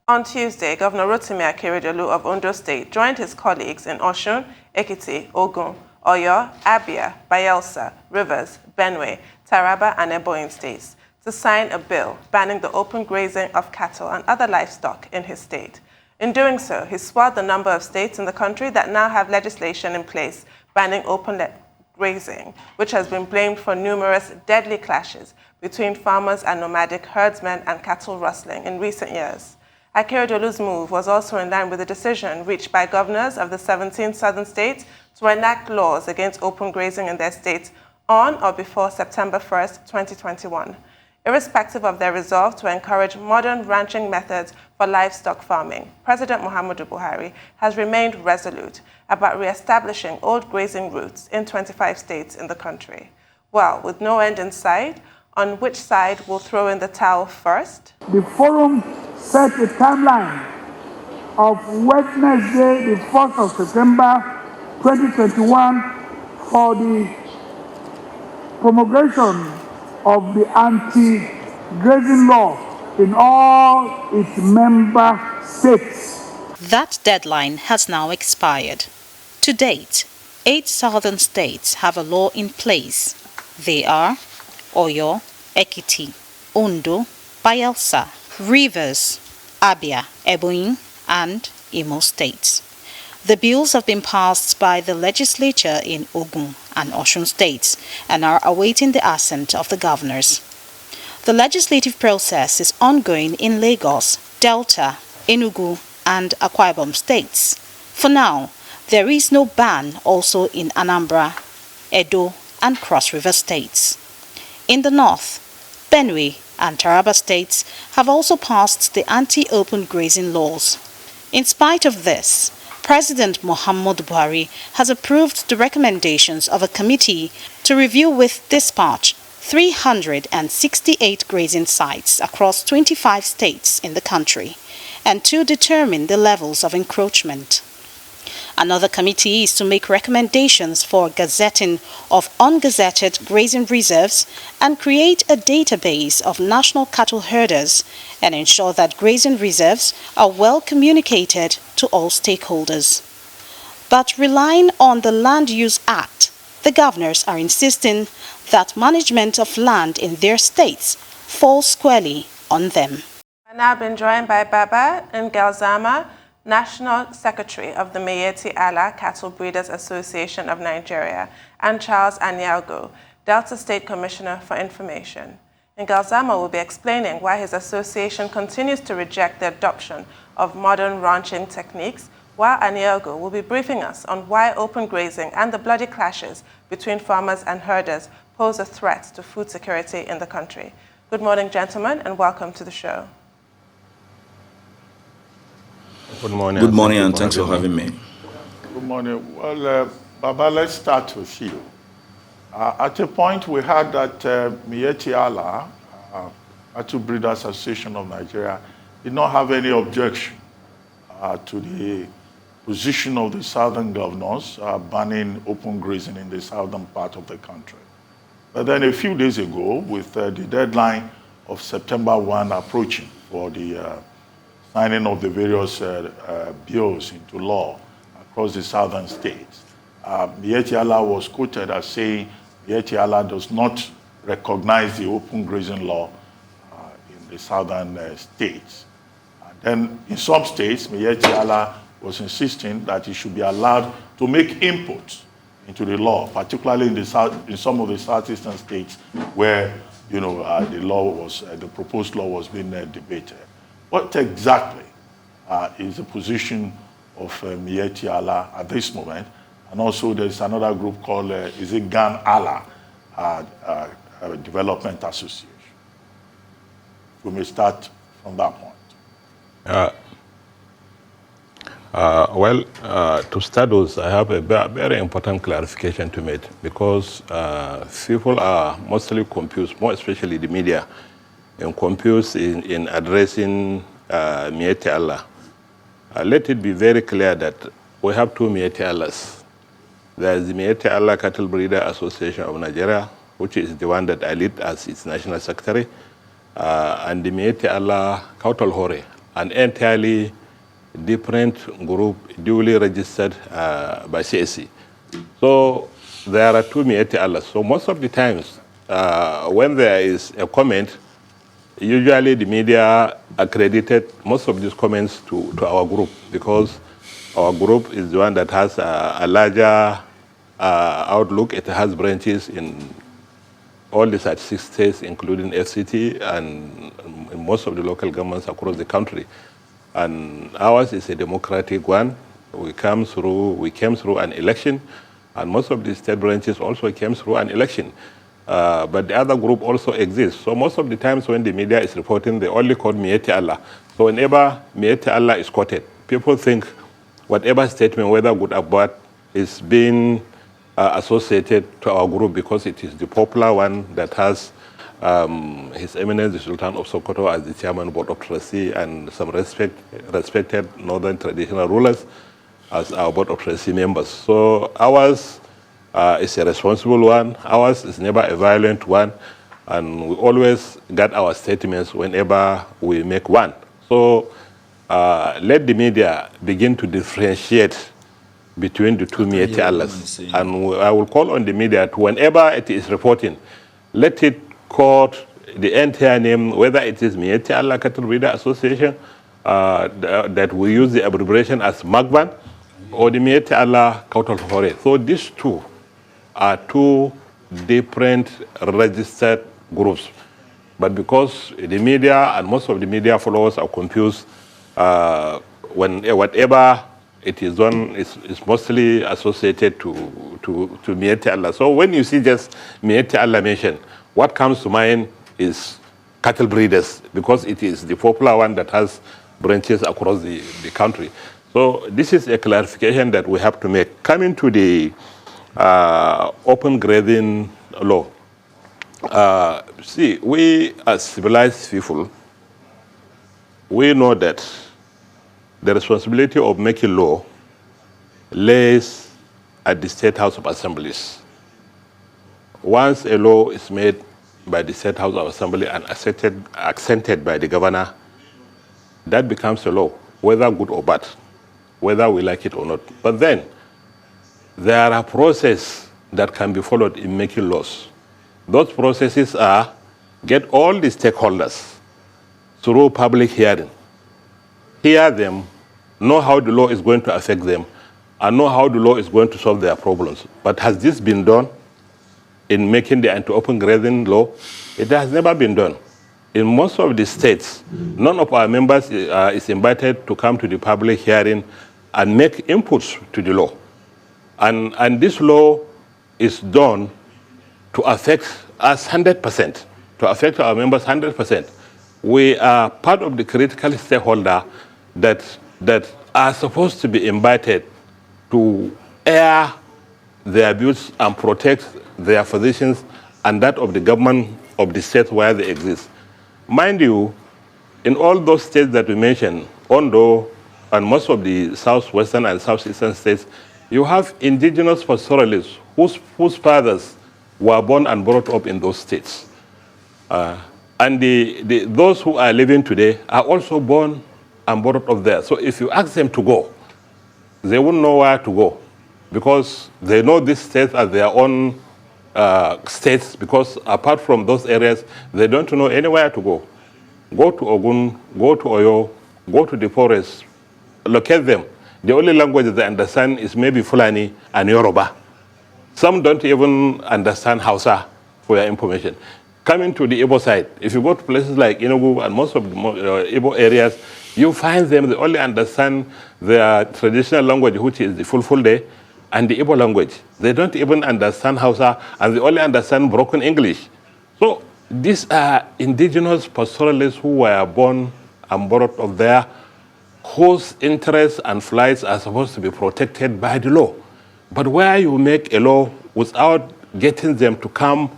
On Tuesday, Governor Rotimi Akeredolu of Ondo State joined his colleagues in Osun, Ekiti, Ogun, Oyo, Abia, Bayelsa, Rivers, Benue, Taraba, and Ebonyi states to sign a bill banning the open grazing of cattle and other livestock in his state. In doing so, he swelled the number of states in the country that now have legislation in place banning open grazing, which has been blamed for numerous deadly clashes between farmers and nomadic herdsmen and cattle rustling in recent years. Akeredolu's move was also in line with the decision reached by governors of the 17 southern states to enact laws against open grazing in their states on or before September 1st, 2021. Irrespective of their resolve to encourage modern ranching methods for livestock farming, President Muhammadu Buhari has remained resolute about re-establishing old grazing routes in 25 states in the country. Well, with no end in sight, on which side will throw in the towel first? The forum set a timeline of Wednesday, the 1st of September 2021 for the promulgation of the anti-grazing law in all its member states. That deadline has now expired. To date, 8 southern states have a law in place. They are Oyo, Ekiti, Ondo, Bayelsa, Rivers, Abia, Ebonyi, and Imo states. The bills have been passed by the legislature in Ogun and Osun states and are awaiting the assent of the governors. The legislative process is ongoing in Lagos, Delta, Enugu, and Akwa Ibom states. For now, there is no ban also in Anambra, Edo, and Cross River states. In the north, Benue and Taraba states have also passed the anti-open grazing laws. In spite of this, President Muhammadu Buhari has approved the recommendations of a committee to review with dispatch 368 grazing sites across 25 states in the country and to determine the levels of encroachment. Another committee is to make recommendations for gazetting of ungazetted grazing reserves and create a database of national cattle herders and ensure that grazing reserves are well communicated to all stakeholders. But relying on the Land Use Act, the governors are insisting that management of land in their states falls squarely on them. I've now been joined by Baba Ngalzerma, National Secretary of the Miyetti Allah Cattle Breeders Association of Nigeria, and Charles Aniagwu, Delta State Commissioner for Information. Ngalzerma will be explaining why his association continues to reject the adoption of modern ranching techniques, while Aniagwu will be briefing us on why open grazing and the bloody clashes between farmers and herders pose a threat to food security in the country. Good morning, gentlemen, and welcome to the show. Good morning. Good morning, and thanks for having me. Good morning. Well, Baba, let's start with you. At a point, we heard that Miyetti Allah, Cattle Breeders Association of Nigeria, did not have any objection to the position of the southern governors banning open grazing in the southern part of the country. But then a few days ago, with the deadline of September 1 approaching for the signing of the various bills into law across the southern states, Miyetti Allah was quoted as saying Miyetti Allah does not recognize the open grazing law in the southern states. And then in some states, Miyetti Allah was insisting that he should be allowed to make inputs into the law, particularly in some of the southeastern states where the proposed law was being debated. What exactly is the position of Miyetti Allah at this moment? And also there's another group called, Gan Allah Development Association. We may start from that point. To start with, I have a very important clarification to make because people are mostly confused, more especially the media, and confused in addressing Miyetti Allah. Let it be very clear that we have two Miyetti Allahs. There is the Miyetti Allah Cattle Breeder Association of Nigeria, which is the one that I lead as its national secretary, and the Miyetti Allah Cattle Hore, an entirely different group duly registered by CSC. So there are two Mieti Allahs. So most of the times when there is a comment, usually the media accredited most of these comments to our group, because our group is the one that has a larger outlook. It has branches in all the 36 states, including FCT, and most of the local governments across the country. And ours is a democratic one. We came through an election, and most of the state branches also came through an election. But the other group also exists. So most of the times when the media is reporting, they only quote Mieti Allah. So whenever Mieti Allah is quoted, people think whatever statement, whether good or bad, is being associated to our group because it is the popular one that has His Eminence the Sultan of Sokoto as the chairman board of trustees and some respected northern traditional rulers as our board of trustee members. So ours is a responsible one. Ours is never a violent one, and we always get our statements whenever we make one. So let the media begin to differentiate between the two Mieti Allahs. And I will call on the media to, whenever it is reporting, let it quote the entire name, whether it is Mieti Allah Cattle Breeder Association, that we use the abbreviation as MAGBAN, or the Mieti Allah Cattle Hore. So these two are two different registered groups. But because the media and most of the media followers are confused, when whatever it is done is mostly associated to Mieti Allah. So when you see just Mieti Allah mentioned, what comes to mind is cattle breeders, because it is the popular one that has branches across the country. So this is a clarification that we have to make. Coming to the open grazing law. See, we as civilized people, we know that the responsibility of making law lays at the State House of Assemblies. Once a law is made by the State House of Assembly and accented by the governor, that becomes a law, whether good or bad, whether we like it or not. But then, there are processes that can be followed in making laws. Those processes are get all the stakeholders through public hearing, hear them, know how the law is going to affect them, and know how the law is going to solve their problems. But has this been done in making the anti-open grazing law? It has never been done. In most of the states, none of our members is invited to come to the public hearing and make inputs to the law. And this law is done to affect us 100%, to affect our members 100%. We are part of the critical stakeholder that are supposed to be invited to air their views and protect their positions and that of the government of the state where they exist. Mind you, in all those states that we mentioned, Ondo and most of the southwestern and southeastern states, you have indigenous pastoralists whose fathers were born and brought up in those states. And those who are living today are also born and brought up there. So if you ask them to go, they wouldn't know where to go, because they know these states as their own states, because apart from those areas, they don't know anywhere to go. Go to Ogun, go to Oyo, go to the forest, locate them. The only language that they understand is maybe Fulani and Yoruba. Some don't even understand Hausa, for your information. Coming to the Igbo side, if you go to places like Enagu and most of the Igbo areas, you find them, they only understand their traditional language, which is the Fulfulde, and the Igbo language. They don't even understand Hausa, and they only understand broken English. So these are indigenous pastoralists who were born and brought up there, whose interests and flights are supposed to be protected by the law. But where you make a law without getting them to come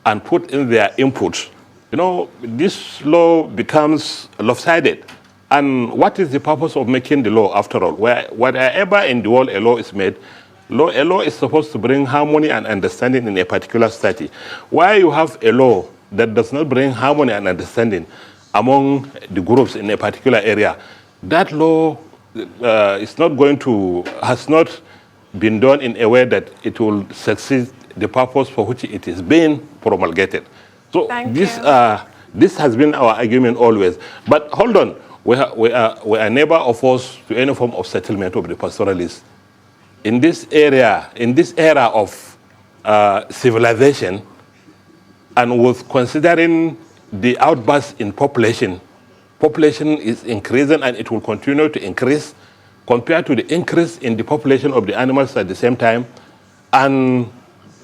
and put in their input, you know, this law becomes lopsided. And what is the purpose of making the law after all? Wherever in the world a law is made, a law is supposed to bring harmony and understanding in a particular society. Why you have a law that does not bring harmony and understanding, among the groups in a particular area. That law is not going to, has not been done in a way that it will succeed the purpose for which it is being promulgated. So this has been our argument always. But hold on, we are never opposed to any form of settlement of the pastoralists. In this area, in this era of civilization, and with considering the outburst in population is increasing and it will continue to increase compared to the increase in the population of the animals at the same time, and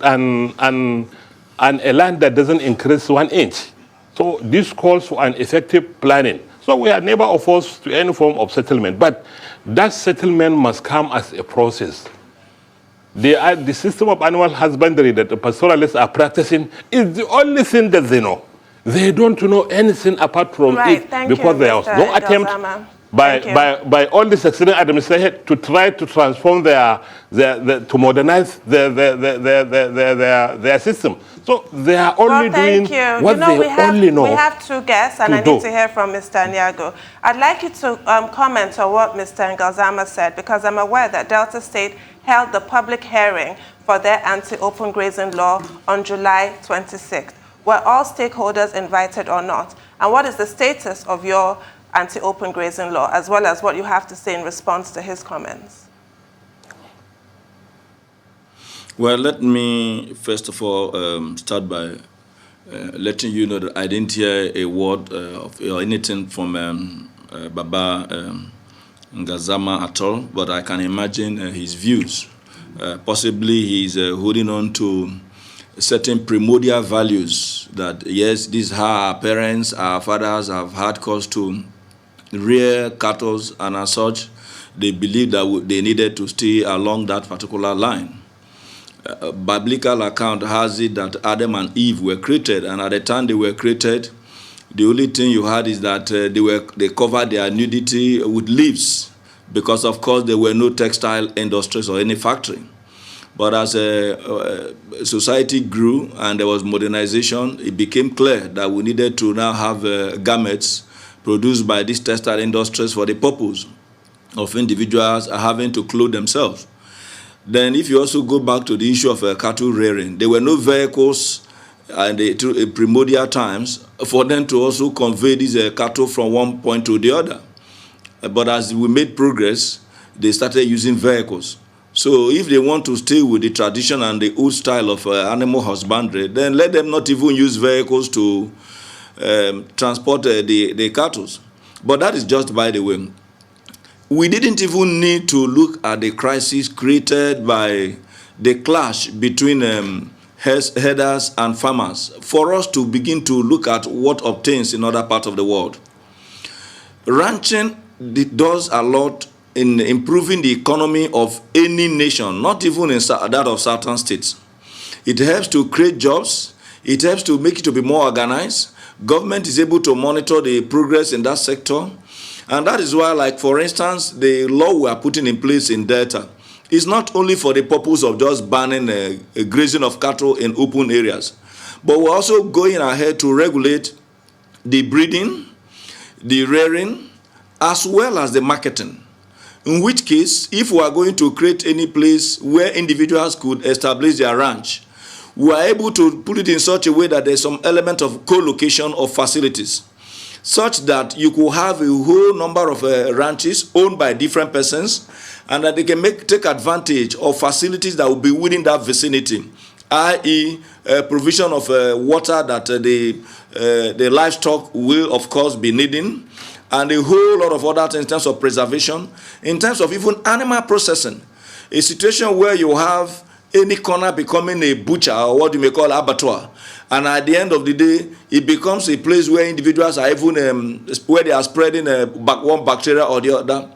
a land that doesn't increase 1 inch. So this calls for an effective planning. So we are never opposed to any form of settlement, but that settlement must come as a process. The system of animal husbandry that the pastoralists are practicing is the only thing that they know. They don't know anything apart from it because there was no attempt by all the succeeding administration to try to transform to modernize their system. So they are only doing what they only know. We have 2 guests, and I need to hear from Mr. Aniagwu. I'd like you to comment on what Mr. Ngalzerma said, because I'm aware that Delta State held the public hearing for their anti-open grazing law on July 26th. Were all stakeholders invited or not? And what is the status of your anti-open grazing law, as well as what you have to say in response to his comments? Well, let me first of all start by letting you know that I didn't hear a word or anything from Baba Ngalzerma at all, but I can imagine his views. Possibly he's holding on to certain primordial values that, yes, these are our parents, our fathers have had cause to rear cattle, and as such, they believe that they needed to stay along that particular line. Biblical account has it that Adam and Eve were created, and at the time they were created, the only thing you had is that they covered their nudity with leaves, because of course there were no textile industries or any factory. But as society grew and there was modernization, it became clear that we needed to now have garments produced by these textile industries for the purpose of individuals having to clothe themselves. Then if you also go back to the issue of cattle rearing, there were no vehicles in the primordial times for them to also convey these cattle from one point to the other. But as we made progress, they started using vehicles. So if they want to stay with the tradition and the old style of animal husbandry, then let them not even use vehicles to transport the cattle. But that is just by the way. We didn't even need to look at the crisis created by the clash between herders and farmers for us to begin to look at what obtains in other parts of the world. Ranching does a lot in improving the economy of any nation, not even in that of certain states. It helps to create jobs. It helps to make it to be more organized. Government is able to monitor the progress in that sector. And that is why, like, for instance, the law we are putting in place in Delta is not only for the purpose of just banning grazing of cattle in open areas, but we're also going ahead to regulate the breeding, the rearing, as well as the marketing. In which case, if we are going to create any place where individuals could establish their ranch, we are able to put it in such a way that there's some element of co-location of facilities, such that you could have a whole number of ranches owned by different persons, and that they can take advantage of facilities that will be within that vicinity, i.e. provision of water that the livestock will, of course, be needing, and a whole lot of other things in terms of preservation, in terms of even animal processing. A situation where you have any corner becoming a butcher, or what you may call abattoir, and at the end of the day, it becomes a place where individuals are even, where they are spreading one bacteria or the other.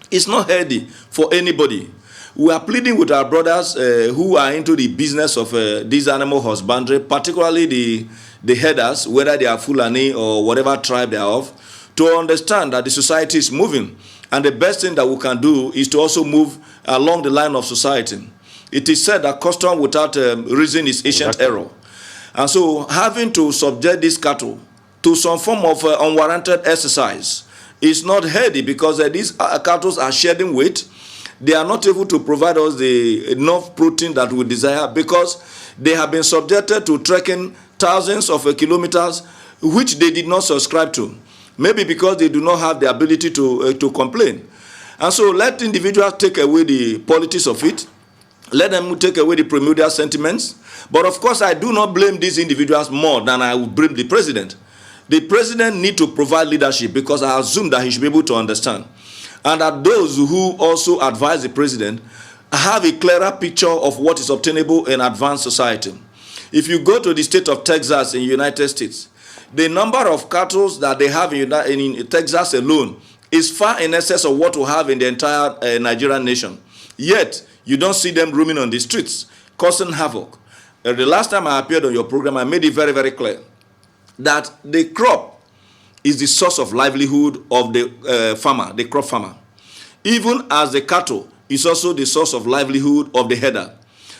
It's not healthy for anybody. We are pleading with our brothers who are into the business of this animal husbandry, particularly the herders, whether they are Fulani or whatever tribe they are of, to understand that the society is moving. And the best thing that we can do is to also move along the line of society. It is said that custom without reason is ancient error. And so having to subject these cattle to some form of unwarranted exercise is not healthy, because these cattle are shedding weight. They are not able to provide us the enough protein that we desire, because they have been subjected to trekking thousands of kilometers, which they did not subscribe to. Maybe because they do not have the ability to complain. And so let individuals take away the politics of it. Let them take away the primordial sentiments. But of course, I do not blame these individuals more than I would blame the president. The president needs to provide leadership, because I assume that he should be able to understand. And that those who also advise the president have a clearer picture of what is obtainable in advanced society. If you go to the state of Texas in the United States, the number of cattle that they have in Texas alone is far in excess of what we have in the entire Nigerian nation. Yet, you don't see them roaming on the streets, causing havoc. The last time I appeared on your program, I made it very, very clear that the crop is the source of livelihood of the farmer, the crop farmer. Even as the cattle is also the source of livelihood of the herder.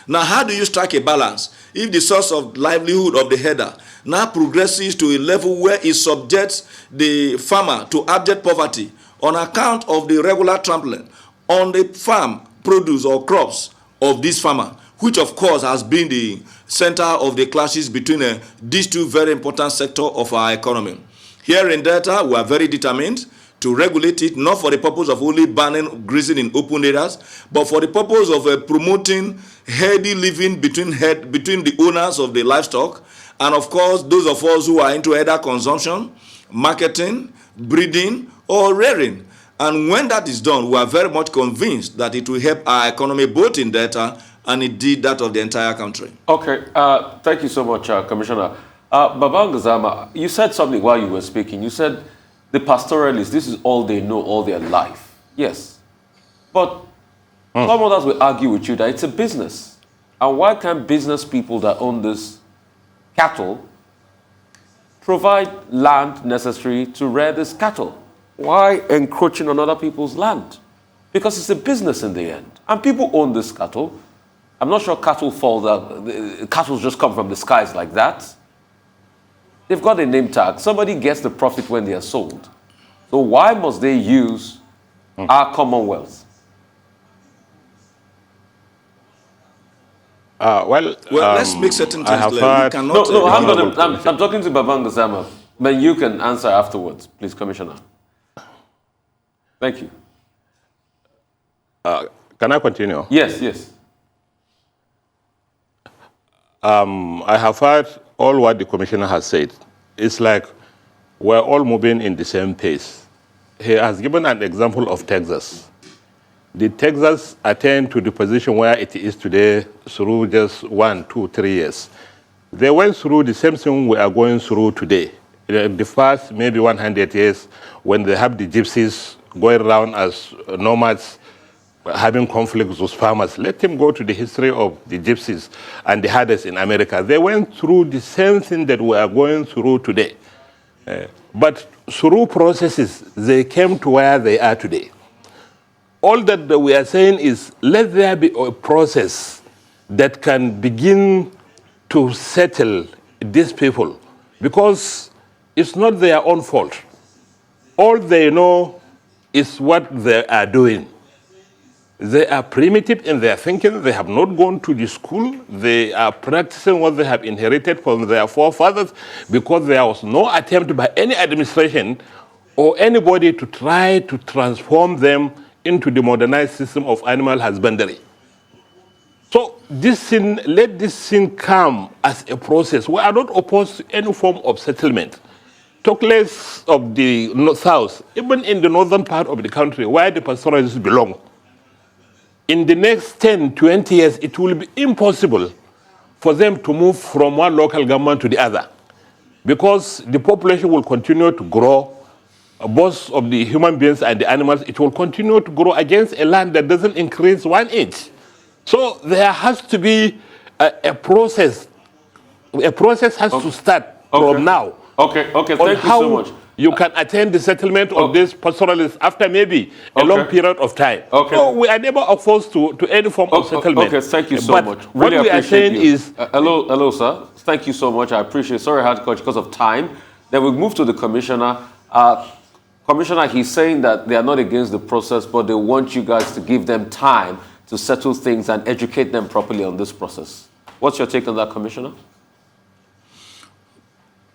Now, how do you strike a balance if the source of livelihood of the herder now progresses to a level where it subjects the farmer to abject poverty on account of the regular trampling on the farm produce or crops of this farmer, which of course has been the center of the clashes between these two very important sectors of our economy. Here in Delta, we are very determined to regulate it, not for the purpose of only banning grazing in open areas, but for the purpose of promoting healthy living between the owners of the livestock, and of course, those of us who are into either consumption, marketing, breeding, or rearing. And when that is done, we are very much convinced that it will help our economy, both in Delta and indeed that of the entire country. Okay, thank you so much, Commissioner. Baba Ngalzerma, you said something while you were speaking. You said the pastoralists, this is all they know all their life. Yes. But some others will argue with you that it's a business. And why can't business people that own this cattle provide land necessary to rear this cattle? Why encroaching on other people's land? Because it's a business in the end. And people own this cattle. I'm not sure cattle fall out. Cattle just come from the skies like that. They've got a name tag. Somebody gets the profit when they are sold. So why must they use our commonwealth? Well, let's make certain things clear. Hang on. I'm talking to Baba Ngalzerma. But you can answer afterwards, please, Commissioner. Thank you. Can I continue? Yes, yes. I have heard all what the commissioner has said. It's like we're all moving in the same pace. He has given an example of Texas. Did Texas attain to the position where it is today through just 1, 2, 3 years? They went through the same thing we are going through today. In the first maybe 100 years, when they have the gypsies going around as nomads, having conflicts with farmers. Let him go to the history of the gypsies and the herders in America. They went through the same thing that we are going through today. But through processes, they came to where they are today. All that we are saying is, let there be a process that can begin to settle these people, because it's not their own fault. All they know is what they are doing. They are primitive in their thinking. They have not gone to the school. They are practicing what they have inherited from their forefathers, because there was no attempt by any administration or anybody to try to transform them into the modernized system of animal husbandry. So this thing, let this thing come as a process. We are not opposed to any form of settlement. Talk less of the south, even in the northern part of the country where the pastoralists belong. In the next 10, 20 years, it will be impossible for them to move from one local government to the other, because the population will continue to grow, both of the human beings and the animals. It will continue to grow against a land that doesn't increase 1 inch. So there has to be a process. A process has to start from now. Okay, thank you so much. You can attain the settlement of these pastoralists after maybe a long period of time. So we are never opposed to any form of settlement. Okay, thank you so much. Really what we are saying is... hello, sir. Thank you so much. I appreciate it. Sorry I had to cut because of time. Then we move to the commissioner. Commissioner, he's saying that they are not against the process, but they want you guys to give them time to settle things and educate them properly on this process. What's your take on that, Commissioner?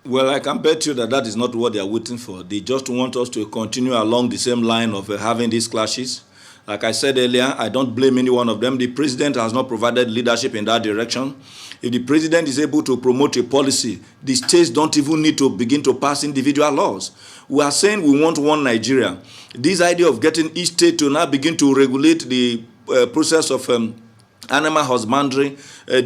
Well, I can bet you that that is not what they are waiting for. They just want us to continue along the same line of having these clashes. Like I said earlier, I don't blame any one of them. The president has not provided leadership in that direction. If the president is able to promote a policy, the states don't even need to begin to pass individual laws. We are saying we want one Nigeria. This idea of getting each state to now begin to regulate the process of animal husbandry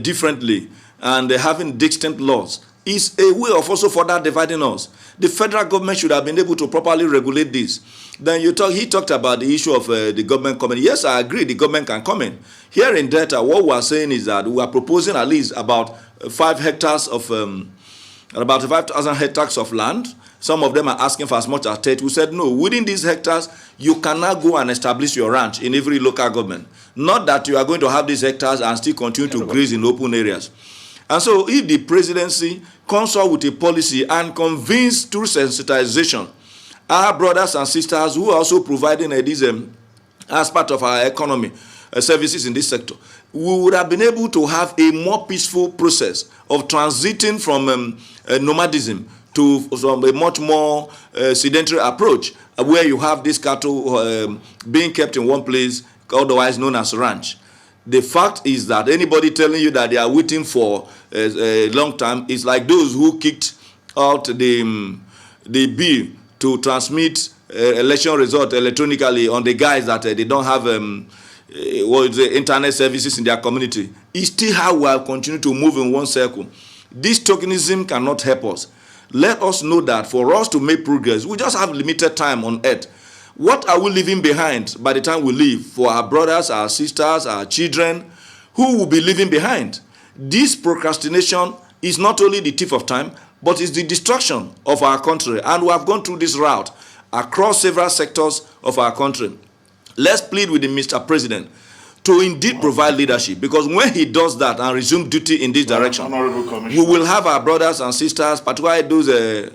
differently and having distinct laws is a way of also further dividing us. The federal government should have been able to properly regulate this. Then he talked about the issue of the government coming. Yes, I agree, the government can come in. Here in Delta, what we are saying is that we are proposing at least about 5 hectares of, about 5,000 hectares of land. Some of them are asking for as much as 30. We said, no, within these hectares, you cannot go and establish your ranch in every local government. Not that you are going to have these hectares and still continue to graze in open areas. And so if the presidency comes out with a policy and convince through sensitization our brothers and sisters who are also providing this as part of our economy, services in this sector, we would have been able to have a more peaceful process of transiting from nomadism to a much more sedentary approach, where you have these cattle being kept in one place, otherwise known as ranch. The fact is that anybody telling you that they are waiting for a long time is like those who kicked out the bill to transmit election result electronically on the guys that they don't have internet services in their community. It's still how we will continue to move in one circle. This tokenism cannot help us. Let us know that for us to make progress, we just have limited time on earth. What are we leaving behind by the time we leave for our brothers, our sisters, our children? Who will be leaving behind? This procrastination is not only the thief of time, but it's the destruction of our country. And we have gone through this route across several sectors of our country. Let's plead with the Mr. President to indeed provide leadership, because when he does that and resume duty in this direction, we will have our brothers and sisters, particularly those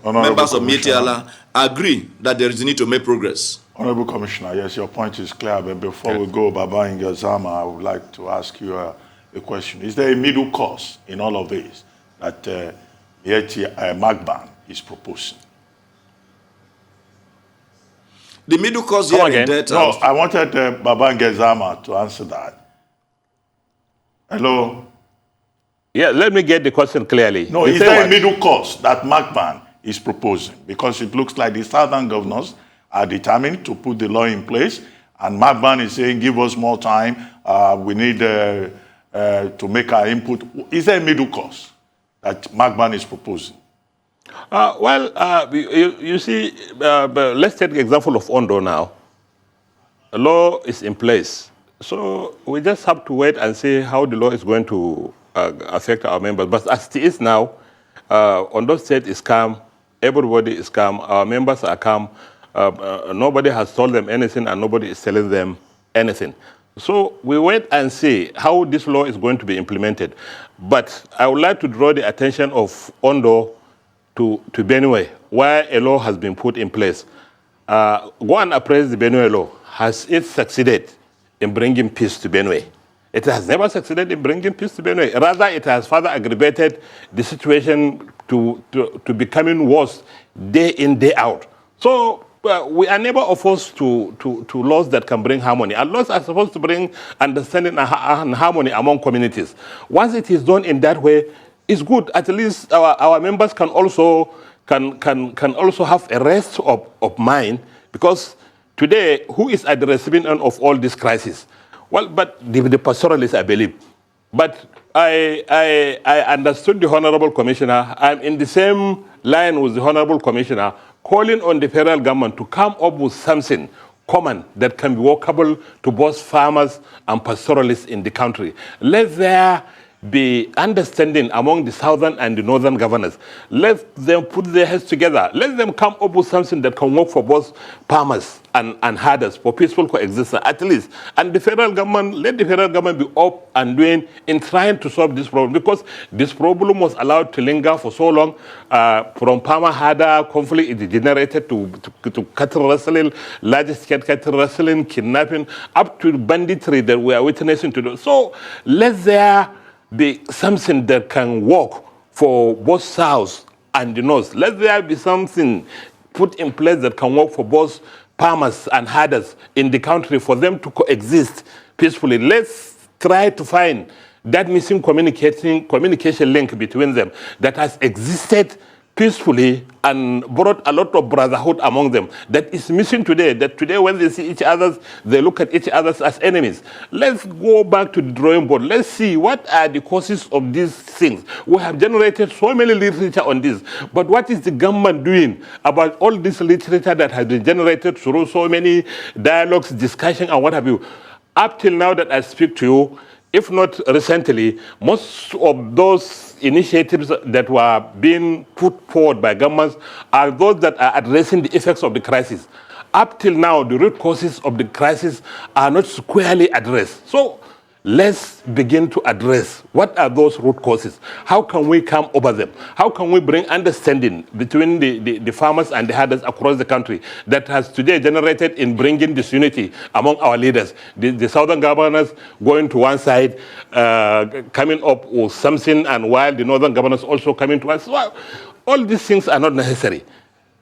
members of Mietiala, agree that there is a need to make progress. Honorable Commissioner, yes, your point is clear, but before we go, Baba Ngalzerma, I would like to ask you a question. Is there a middle course in all of this that Magban is proposing? The middle course here in Delta. No, I wanted Baba Ngalzerma to answer that. Hello? Yeah, let me get the question clearly. No, is there a middle course that Magban is proposing? Because it looks like the southern governors are determined to put the law in place, and Magban is saying, give us more time, we need to make our input. Is there a middle course that Magban is proposing? You see, let's take the example of Ondo now. The law is in place. So we just have to wait and see how the law is going to affect our members. But as it is now, Ondo State is calm, everybody is calm, our members are calm, nobody has told them anything and nobody is telling them anything. So we wait and see how this law is going to be implemented. But I would like to draw the attention of Ondo to Benue, where a law has been put in place. Go and appraise the Benue law. Has it succeeded in bringing peace to Benue? It has never succeeded in bringing peace to Benue. Rather, it has further aggravated the situation to becoming worse day in, day out. So we are never opposed to laws that can bring harmony. And laws are supposed to bring understanding and harmony among communities. Once it is done in that way, it's good. At least our members can also have a rest of mind, because today, who is at the receiving end of all this crisis? Well, but the pastoralists, I believe. But I understood the Honorable Commissioner. I'm in the same line with the Honorable Commissioner, calling on the federal government to come up with something common that can be workable to both farmers and pastoralists in the country. Let there be understanding among the southern and the northern governors. Let them put their heads together. Let them come up with something that can work for both farmers and herders for peaceful coexistence, at least. And the federal government, let the federal government be up and doing in trying to solve this problem, because this problem was allowed to linger for so long. From farmer-herder conflict, it degenerated to cattle rustling, large-scale cattle rustling, kidnapping, up to banditry that we are witnessing today. So let there be something that can work for both south and the north. Let there be something put in place that can work for both farmers and herders in the country for them to coexist peacefully. Let's try to find that missing communication link between them that has existed peacefully and brought a lot of brotherhood among them that is missing today. That today when they see each other, they look at each other as enemies. Let's go back to the drawing board. Let's see what are the causes of these things. We have generated so many literature on this, but what is the government doing about all this literature that has been generated through so many dialogues, discussion, and what have you? Up till now that I speak to you, if not recently, most of those initiatives that were being put forward by governments are those that are addressing the effects of the crisis. Up till now, the root causes of the crisis are not squarely addressed. So let's begin to address what are those root causes. How can we come over them? How can we bring understanding between the farmers and the herders across the country that has today generated in bringing disunity among our leaders? The southern governors going to one side, coming up with something, and while the northern governors also coming to us. Well, all these things are not necessary.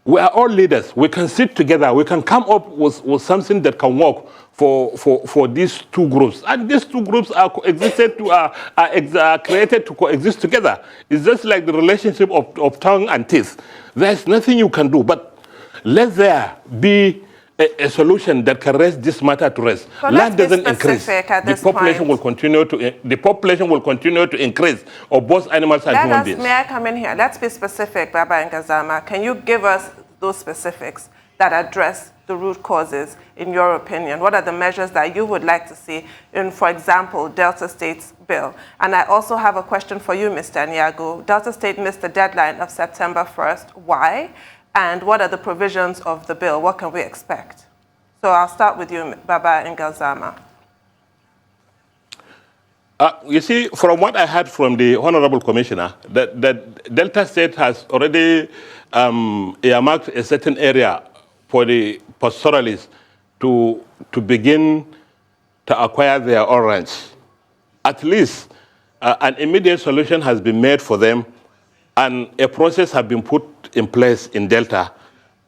We are all leaders. We can sit together. We can come up with something that can work for these two groups. And these two groups are created to coexist together. It's just like the relationship of tongue and teeth. There's nothing you can do, but let there be a solution that can raise this matter to rest. So land doesn't increase. The population will continue to increase of both animals and human beings. May I come in here? Let's be specific, Baba Ngalzerma. Can you give us those specifics that address the root causes, in your opinion? What are the measures that you would like to see in, for example, Delta State's bill? And I also have a question for you, Mr. Aniagwu. Delta State missed the deadline of September 1st. Why? And what are the provisions of the bill? What can we expect? So I'll start with you, Baba Ngalzerma. You see, from what I heard from the Honorable Commissioner, that Delta State has already earmarked a certain area for the pastoralists to begin to acquire their own ranch. At least an immediate solution has been made for them, and a process has been put in place in Delta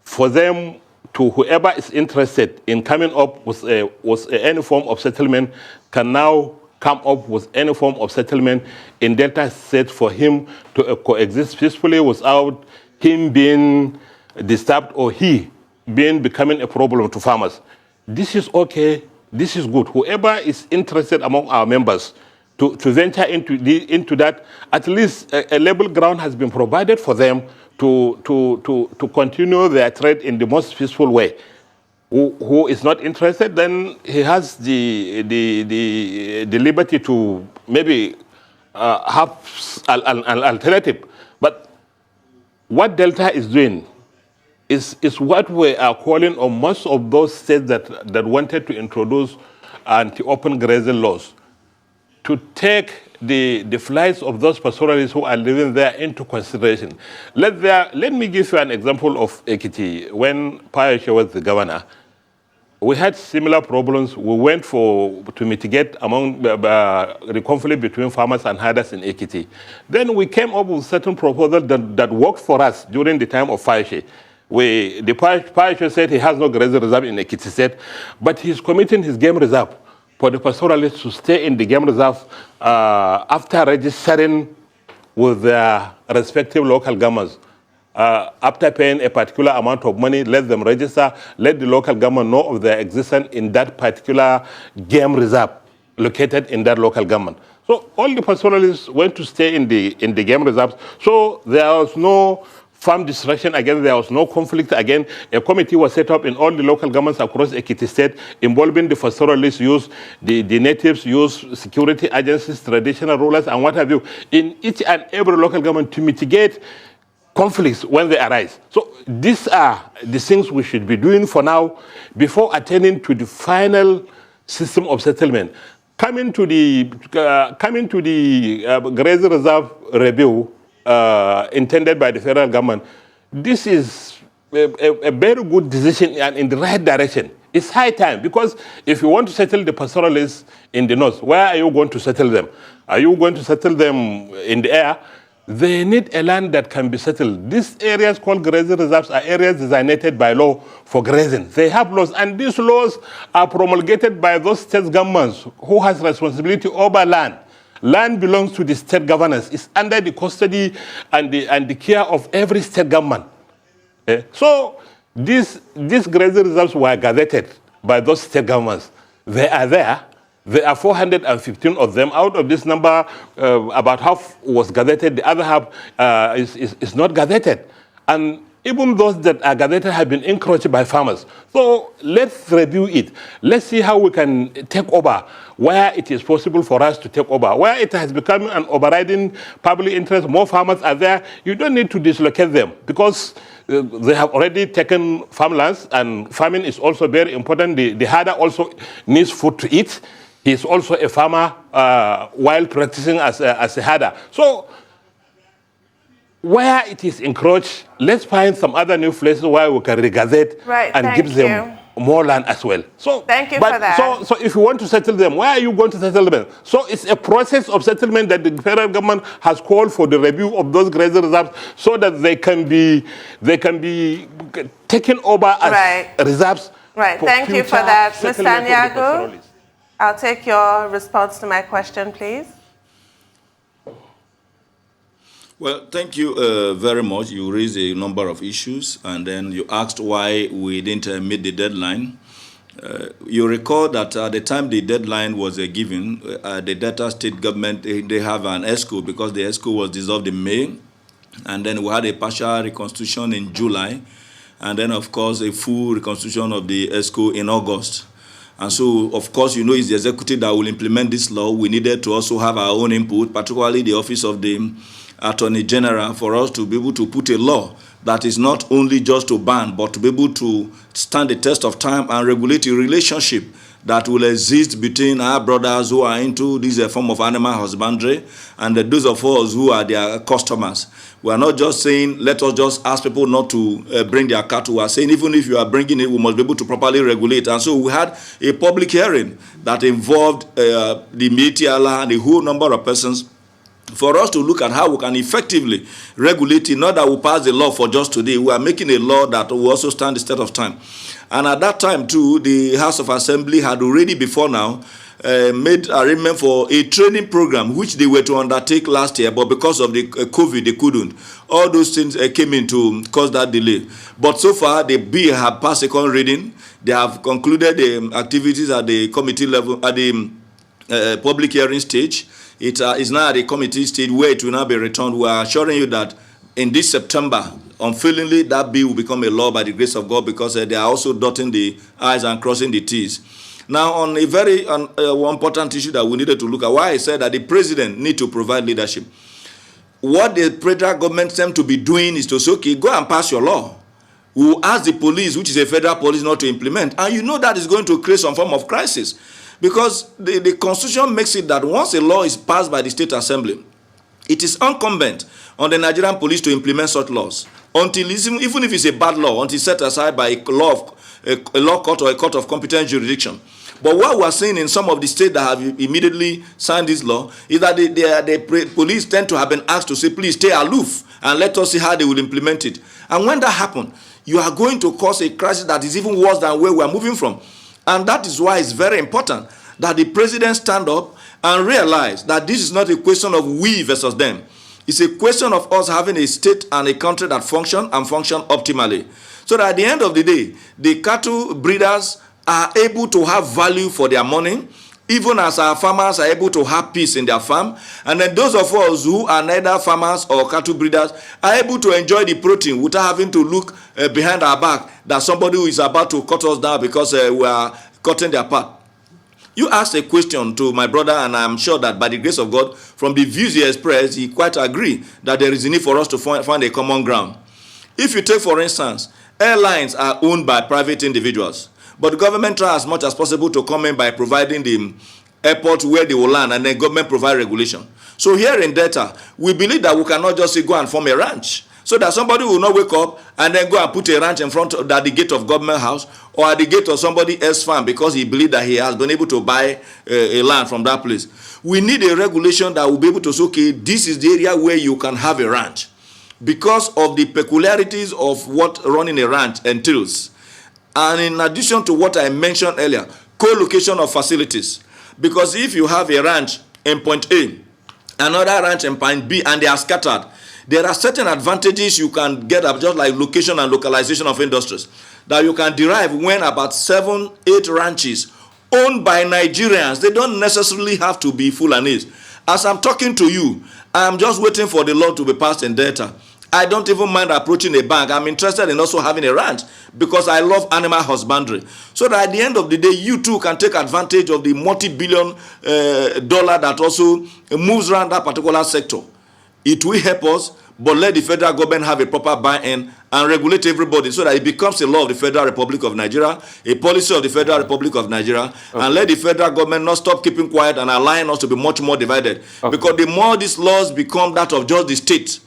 for them to, whoever is interested in coming up with any form of settlement can now come up with any form of settlement in Delta State for him to coexist peacefully without him being disturbed or he becoming a problem to farmers. This is okay. This is good. Whoever is interested among our members to venture into that, at least a level ground has been provided for them to continue their trade in the most peaceful way. Who is not interested, then he has the liberty to maybe have an alternative. But what Delta is doing is what we are calling on most of those states that wanted to introduce anti-open grazing laws, to take the flights of those pastoralists who are living there into consideration. Let me give you an example of Ekiti. When Payoshe was the governor, we had similar problems. We went to mitigate among the conflict between farmers and herders in Ekiti. Then we came up with certain proposals that worked for us during the time of Payoshe. The Payoshe said he has no grazing reserve in Ekiti State, but he's committing his game reserve for the pastoralists to stay in the game reserve after registering with their respective local governments. After paying a particular amount of money, let them register, let the local government know of their existence in that particular game reserve located in that local government. So all the pastoralists went to stay in the game reserves. So there was no farm destruction. Again, there was no conflict. Again, a committee was set up in all the local governments across Ekiti State, involving the pastoralists, the natives, security agencies, traditional rulers, and what have you, in each and every local government to mitigate conflicts when they arise. So these are the things we should be doing for now before attending to the final system of settlement. Coming to the grazing reserve review intended by the federal government, this is a very good decision and in the right direction. It's high time, because if you want to settle the pastoralists in the north, where are you going to settle them? Are you going to settle them in the air? They need a land that can be settled. These areas called grazing reserves are areas designated by law for grazing. They have laws, and these laws are promulgated by those state governments who has responsibility over land. Land belongs to the state governors. It's under the custody and the care of every state government. So these grazing reserves were gazetted by those state governments. They are there. There are 415 of them. Out of this number, about half was gazetted. The other half is not gazetted. And even those that are gazetted have been encroached by farmers. So let's review it. Let's see how we can take over where it is possible for us to take over. Where it has become an overriding public interest, more farmers are there. You don't need to dislocate them, because they have already taken farmlands, and farming is also very important. The herder also needs food to eat. He is also a farmer while practicing as a herder. So where it is encroached, let's find some other new places where we can regazette and give them more land as well. So thank you for that. So if you want to settle them, where are you going to settle them? So it's a process of settlement that the federal government has called for the review of those grazing reserves, so that they can be taken over as reserves. Right. Thank you for that, Mr. Aniagwu. I'll take your response to my question, please. Well, thank you very much. You raised a number of issues, and then you asked why we didn't meet the deadline. You recall that at the time the deadline was given, the Delta State government, they have an ESCO, because the ESCO was dissolved in May, and then we had a partial reconstitution in July, and then, of course, a full reconstitution of the ESCO in August. And so, of course, you know, it's the executive that will implement this law. We needed to also have our own input, particularly the Office of the Attorney General, for us to be able to put a law that is not only just to ban, but to be able to stand the test of time and regulate a relationship that will exist between our brothers who are into this form of animal husbandry and those of us who are their customers. We are not just saying, let us just ask people not to bring their cattle. We are saying, even if you are bringing it, we must be able to properly regulate. And so we had a public hearing that involved the Mietiala and a whole number of persons, for us to look at how we can effectively regulate it, not that we pass the law for just today. We are making a law that will also stand the test of time. And at that time, too, the House of Assembly had already before now made arrangement for a training program, which they were to undertake last year, but because of the COVID, they couldn't. All those things came in to cause that delay. But so far, the bill have passed second reading. They have concluded the activities at the committee level, at the public hearing stage. It is now at the committee stage where it will now be returned. We are assuring you that in this September, unfailingly, that bill will become a law by the grace of God, because they are also dotting the I's and crossing the T's. Now, on a very important issue that we needed to look at, why I said that the president need to provide leadership. What the federal government seems to be doing is to say, okay, go and pass your law. We will ask the police, which is a federal police, not to implement. And you know that is going to create some form of crisis. Because the Constitution makes it that once a law is passed by the State Assembly, it is incumbent on the Nigerian police to implement such laws. Until, even if it's a bad law, until set aside by a law court or a court of competent jurisdiction. But what we are seeing in some of the states that have immediately signed this law is that the police tend to have been asked to say, please stay aloof and let us see how they will implement it. And when that happens, you are going to cause a crisis that is even worse than where we are moving from. And that is why it's very important that the president stand up and realize that this is not a question of we versus them. It's a question of us having a state and a country that function and function optimally. So that at the end of the day, the cattle breeders are able to have value for their money, even as our farmers are able to have peace in their farm, and then those of us who are neither farmers or cattle breeders are able to enjoy the protein without having to look behind our back that somebody who is about to cut us down because we are cutting their part. You asked a question to my brother, and I'm sure that by the grace of God, from the views he expressed, he quite agree that there is a need for us to find a common ground. If you take, for instance, airlines are owned by private individuals, but the government tries as much as possible to come in by providing the airport where they will land, and then government provide regulation. So here in Delta, we believe that we cannot just go and form a ranch, so that somebody will not wake up and then go and put a ranch in front of at the gate of government house or at the gate of somebody else's farm because he believes that he has been able to buy a land from that place. We need a regulation that will be able to say, okay, this is the area where you can have a ranch, because of the peculiarities of what running a ranch entails. And in addition to what I mentioned earlier, co-location of facilities. Because if you have a ranch in point A, another ranch in point B, and they are scattered, there are certain advantages you can get up, just like location and localization of industries, that you can derive when about 7-8 ranches owned by Nigerians. They don't necessarily have to be Fulanese. As I'm talking to you, I'm just waiting for the law to be passed in Delta. I don't even mind approaching a bank. I'm interested in also having a ranch because I love animal husbandry. So that at the end of the day, you too can take advantage of the multi-billion dollar that also moves around that particular sector. It will help us, but let the federal government have a proper buy-in and regulate everybody so that it becomes a law of the Federal Republic of Nigeria, a policy of the Federal Republic of Nigeria, and let the federal government not stop keeping quiet and allowing us to be much more divided. Because the more these laws become that of just the state,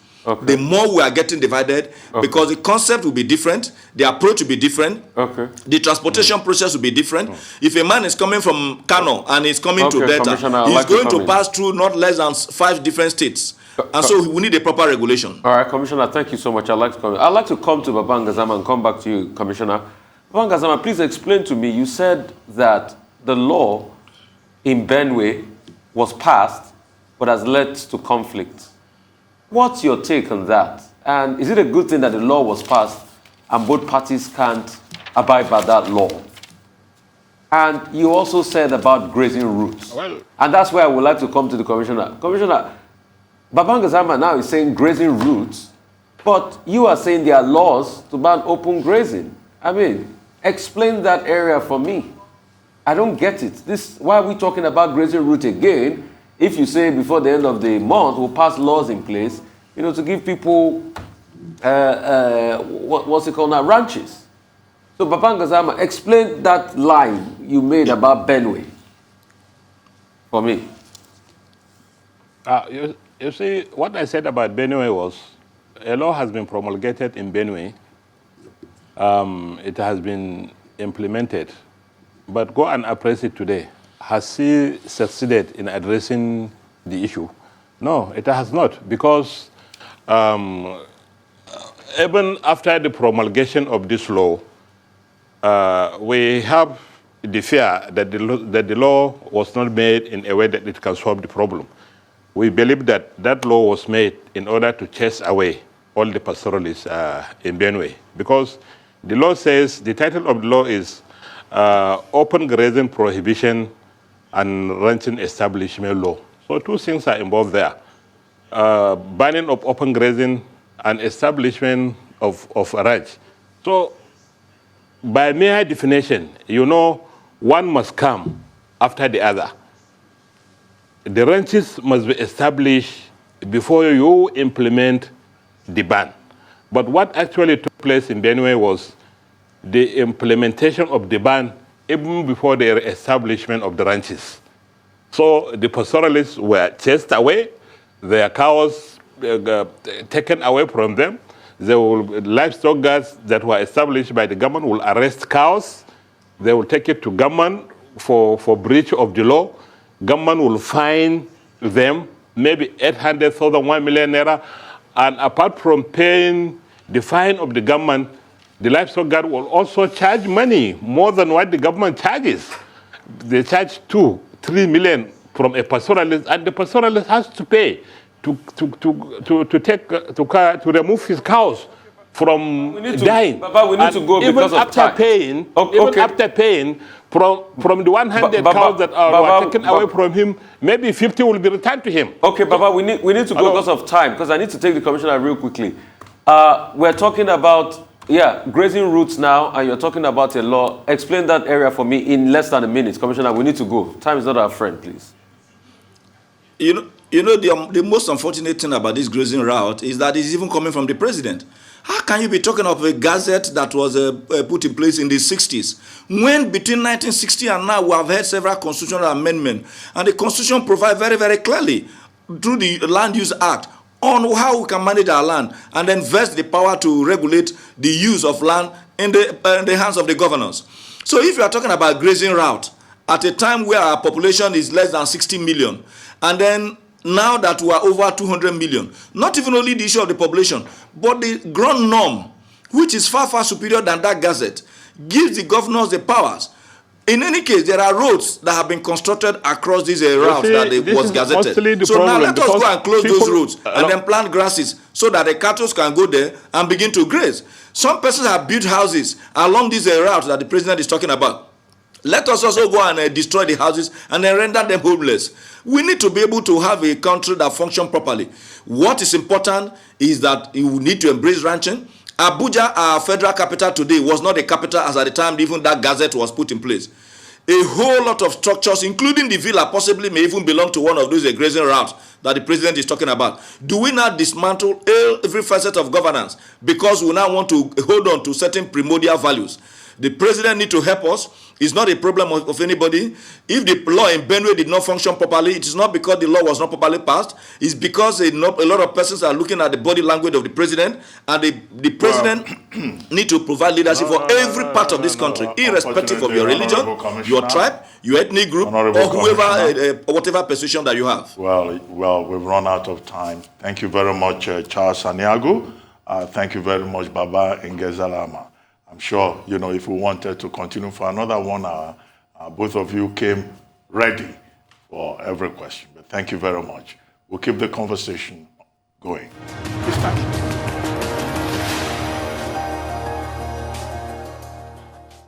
the more we are getting divided, because the concept will be different, the approach will be different, the transportation process will be different. If a man is coming from Kano and is coming to Delta, he's going to pass through not less than 5 different states. And so we need a proper regulation. All right, Commissioner, thank you so much. I'd like to come to Baba Ngalzerma and come back to you, Commissioner. Baba Ngalzerma, please explain to me, you said that the law in Benue was passed, but has led to conflict. What's your take on that? And is it a good thing that the law was passed and both parties can't abide by that law? And you also said about grazing routes. Well, and that's where I would like to come to the Commissioner. Commissioner, Baba Ngalzerma now is saying grazing routes, but you are saying there are laws to ban open grazing. I mean, explain that area for me. I don't get it. Why are we talking about grazing route again? If you say before the end of the month, we'll pass laws in place, to give people, what's it called now, ranches. So Baba Ngalzerma, explain that line you made about Benue for me. You see, what I said about Benue was, a law has been promulgated in Benue. It has been implemented. But go and appraise it today. Has he succeeded in addressing the issue? No, it has not, because even after the promulgation of this law, we have the fear that the law was not made in a way that it can solve the problem. We believe that that law was made in order to chase away all the pastoralists in Benue, because the law says, the title of the law is Open Grazing Prohibition and Ranching Establishment Law. So 2 things are involved there. Banning of open grazing and establishment of a ranch. So by mere definition, one must come after the other. The ranches must be established before you implement the ban. But what actually took place in Benue was the implementation of the ban even before the establishment of the ranches. So the pastoralists were chased away, their cows taken away from them. The livestock guards that were established by the government will arrest cows. They will take it to government for breach of the law. Government will fine them, maybe 800,000, 1 million naira. And apart from paying the fine of the government, the livestock guard will also charge money, more than what the government charges. They charge 2-3 million from a pastoralist, and the pastoralist has to pay to remove his cows from dying. Baba, we need to go because of time. Even after paying, from the 100 cows that were taken away from him, maybe 50 will be returned to him. Okay, Baba, we need to go because of time, because I need to take the commissioner real quickly. We're talking about, grazing routes now, and you're talking about a law. Explain that area for me in less than a minute. Commissioner, we need to go. Time is not our friend, please. You know the most unfortunate thing about this grazing route is that it's even coming from the president. How can you be talking of a gazette that was put in place in the 60s, when between 1960 and now we have had several constitutional amendments, and the constitution provides very, very clearly through the Land Use Act on how we can manage our land, and then vest the power to regulate the use of land in the hands of the governors. So if you are talking about grazing route at a time where our population is less than 60 million, and then now that we are over 200 million, not even only the issue of the population, but the ground norm, which is far, far superior than that gazette, gives the governors the powers. In any case, there are roads that have been constructed across these routes that was gazetted. So now let us go and close those roads and then plant grasses so that the cattle can go there and begin to graze. Some persons have built houses along these routes that the president is talking about. Let us also go and destroy the houses and then render them homeless. We need to be able to have a country that functions properly. What is important is that you need to embrace ranching. Abuja, our federal capital today, was not a capital as at the time even that gazette was put in place. A whole lot of structures, including the villa, possibly may even belong to one of those grazing routes that the president is talking about. Do we now dismantle every facet of governance because we now want to hold on to certain primordial values? The president needs to help us. It's not a problem of anybody. If the law in Benue did not function properly, it is not because the law was not properly passed. It's because a lot of persons are looking at the body language of the president, and the president need to provide leadership for every part of this country, irrespective of your religion, your tribe, your ethnic group, or whoever, whatever position that you have. Well, we've run out of time. Thank you very much, Charles Aniagwu. Thank you very much, Baba Ngalzerma. I'm sure, if we wanted to continue for another 1 hour, both of you came ready for every question. But thank you very much. We'll keep the conversation going this time.